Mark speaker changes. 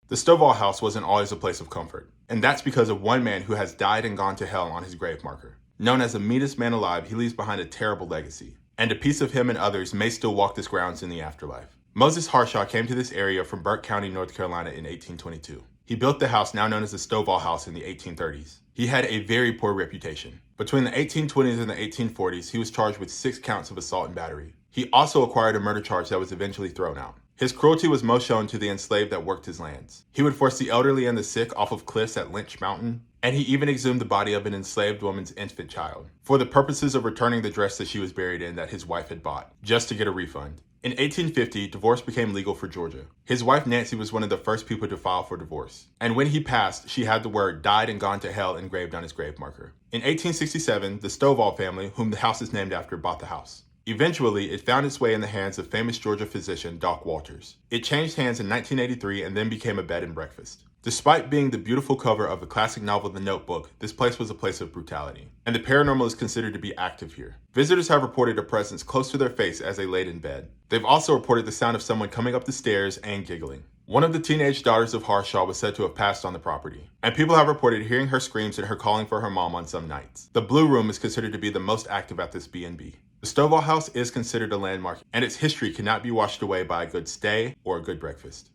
Speaker 1: The Stovall house wasn't always a place of comfort, and that's because of one man who has died and gone to hell on his grave marker. Known as the meanest man alive, he leaves behind a terrible legacy, and a piece of him and others may still walk this grounds in the afterlife. Moses Harshaw came to this area from Burke County, North Carolina in 1822. He built the house now known as the Stovall House in the 1830s. He had a very poor reputation. Between the 1820s and the 1840s, he was charged with 6 counts of assault and battery. He also acquired a murder charge that was eventually thrown out. His cruelty was most shown to the enslaved that worked his lands. He would force the elderly and the sick off of cliffs at Lynch Mountain, and he even exhumed the body of an enslaved woman's infant child for the purposes of returning the dress that she was buried in that his wife had bought, just to get a refund. In 1850, divorce became legal for Georgia. His wife Nancy was one of the first people to file for divorce, and when he passed, she had the word "died and gone to hell" engraved on his grave marker. In 1867, the Stovall family, whom the house is named after, bought the house. Eventually, it found its way in the hands of famous Georgia physician Doc Walters. It changed hands in 1983 and then became a bed and breakfast. Despite being the beautiful cover of the classic novel The Notebook, this place was a place of brutality, and the paranormal is considered to be active here. Visitors have reported a presence close to their face as they laid in bed. They've also reported the sound of someone coming up the stairs and giggling. One of the teenage daughters of Harshaw was said to have passed on the property, and people have reported hearing her screams and her calling for her mom on some nights. The Blue Room is considered to be the most active at this B&B. The Stovall House is considered a landmark, and its history cannot be washed away by a good stay or a good breakfast.